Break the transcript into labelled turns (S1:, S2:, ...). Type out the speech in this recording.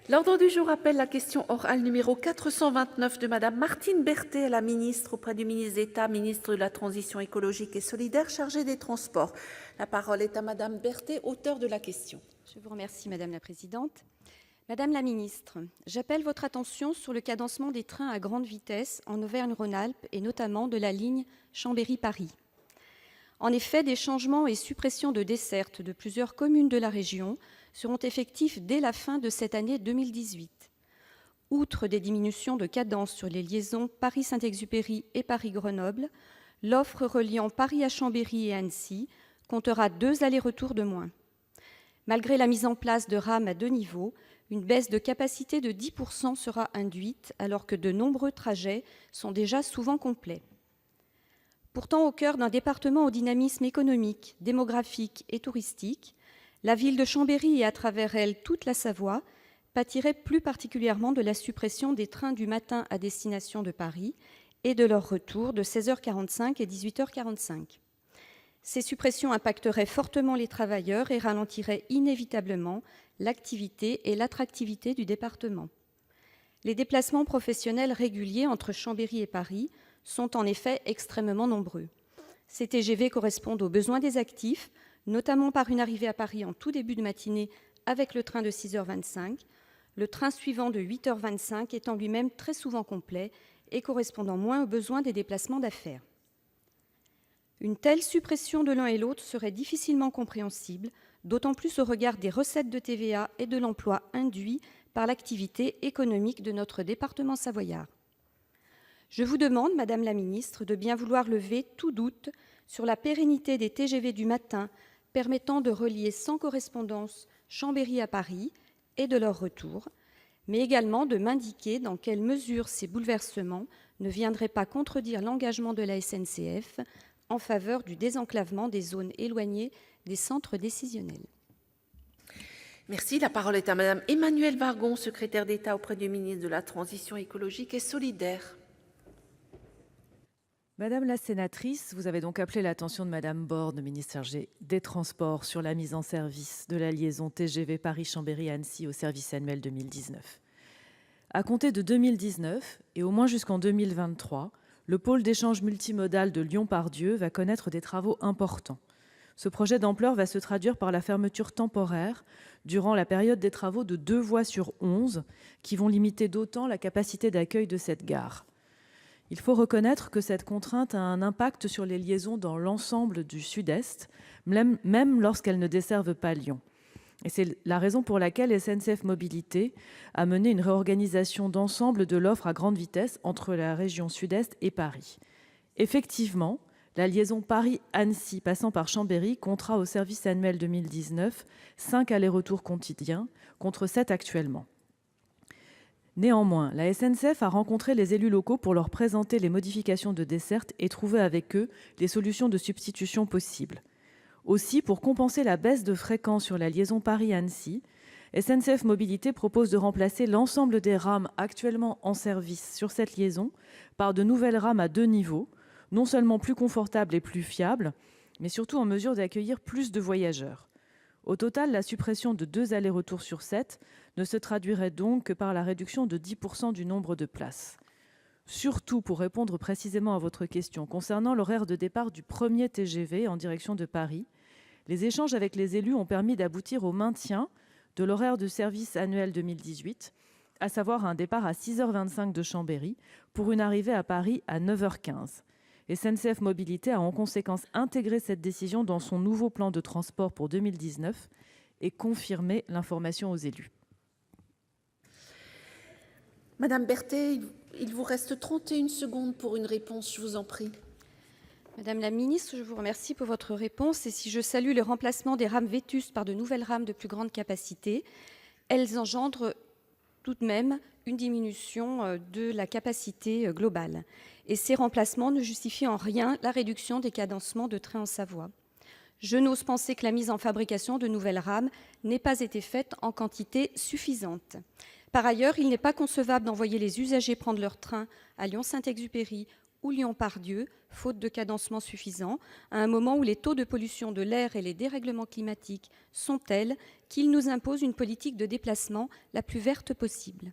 S1: L'ordre du jour appelle la question orale numéro 429 de Madame Martine Berthet à la ministre auprès du ministre d'État, ministre de la Transition écologique et solidaire, chargé des Transports. La parole est à Madame Berthet, auteure de la question.
S2: Je vous remercie, Madame la Présidente. Madame la Ministre, j'appelle votre attention sur le cadencement des trains à grande vitesse en Auvergne-Rhône-Alpes et notamment de la ligne Chambéry-Paris. En effet, des changements et suppressions de dessertes de plusieurs communes de la région seront effectifs dès la fin de cette année 2018. Outre des diminutions de cadence sur les liaisons Paris-Saint-Exupéry et Paris-Grenoble, l'offre reliant Paris à Chambéry et Annecy comptera 2 allers-retours de moins. Malgré la mise en place de rames à 2 niveaux, une baisse de capacité de 10% sera induite alors que de nombreux trajets sont déjà souvent complets. Pourtant, au cœur d'un département au dynamisme économique, démographique et touristique, la ville de Chambéry et à travers elle toute la Savoie pâtirait plus particulièrement de la suppression des trains du matin à destination de Paris et de leur retour de 16h45 et 18h45. Ces suppressions impacteraient fortement les travailleurs et ralentiraient inévitablement l'activité et l'attractivité du département. Les déplacements professionnels réguliers entre Chambéry et Paris sont en effet extrêmement nombreux. Ces TGV correspondent aux besoins des actifs, notamment par une arrivée à Paris en tout début de matinée avec le train de 6h25, le train suivant de 8h25 étant lui-même très souvent complet et correspondant moins aux besoins des déplacements d'affaires. Une telle suppression de l'un et l'autre serait difficilement compréhensible, d'autant plus au regard des recettes de TVA et de l'emploi induit par l'activité économique de notre département savoyard. Je vous demande, Madame la Ministre, de bien vouloir lever tout doute sur la pérennité des TGV du matin permettant de relier sans correspondance Chambéry à Paris et de leur retour, mais également de m'indiquer dans quelle mesure ces bouleversements ne viendraient pas contredire l'engagement de la SNCF en faveur du désenclavement des zones éloignées des centres décisionnels.
S1: Merci. La parole est à Madame Emmanuelle Wargon, secrétaire d'État auprès du ministre de la Transition écologique et solidaire.
S3: Madame la sénatrice, vous avez donc appelé l'attention de Madame Borne, ministre chargée des Transports, sur la mise en service de la liaison TGV Paris-Chambéry-Annecy au service annuel 2019. À compter de 2019 et au moins jusqu'en 2023, le pôle d'échange multimodal de Lyon-Part-Dieu va connaître des travaux importants. Ce projet d'ampleur va se traduire par la fermeture temporaire, durant la période des travaux, de 2 voies sur 11, qui vont limiter d'autant la capacité d'accueil de cette gare. Il faut reconnaître que cette contrainte a un impact sur les liaisons dans l'ensemble du Sud-Est, même lorsqu'elles ne desservent pas Lyon. Et c'est la raison pour laquelle SNCF Mobilité a mené une réorganisation d'ensemble de l'offre à grande vitesse entre la région Sud-Est et Paris. Effectivement, la liaison Paris-Annecy passant par Chambéry comptera au service annuel 2019 5 allers-retours quotidiens contre 7 actuellement. Néanmoins, la SNCF a rencontré les élus locaux pour leur présenter les modifications de desserte et trouver avec eux les solutions de substitution possibles. Aussi, pour compenser la baisse de fréquence sur la liaison Paris-Annecy, SNCF Mobilité propose de remplacer l'ensemble des rames actuellement en service sur cette liaison par de nouvelles rames à 2 niveaux, non seulement plus confortables et plus fiables, mais surtout en mesure d'accueillir plus de voyageurs. Au total, la suppression de 2 allers-retours sur 7 ne se traduirait donc que par la réduction de 10% du nombre de places. Surtout, pour répondre précisément à votre question, concernant l'horaire de départ du premier TGV en direction de Paris, les échanges avec les élus ont permis d'aboutir au maintien de l'horaire de service annuel 2018, à savoir un départ à 6h25 de Chambéry pour une arrivée à Paris à 9h15. SNCF Mobilité a en conséquence intégré cette décision dans son nouveau plan de transport pour 2019 et confirmé l'information aux élus.
S1: Madame Berthet, il vous reste 31 secondes pour une réponse, je vous en prie.
S2: Madame la Ministre, je vous remercie pour votre réponse et si je salue le remplacement des rames vétustes par de nouvelles rames de plus grande capacité, elles engendrent tout de même une diminution de la capacité globale. Et ces remplacements ne justifient en rien la réduction des cadencements de trains en Savoie. Je n'ose penser que la mise en fabrication de nouvelles rames n'ait pas été faite en quantité suffisante. Par ailleurs, il n'est pas concevable d'envoyer les usagers prendre leur train à Lyon-Saint-Exupéry ou Lyon-Part-Dieu, faute de cadencement suffisant, à un moment où les taux de pollution de l'air et les dérèglements climatiques sont tels qu'ils nous imposent une politique de déplacement la plus verte possible.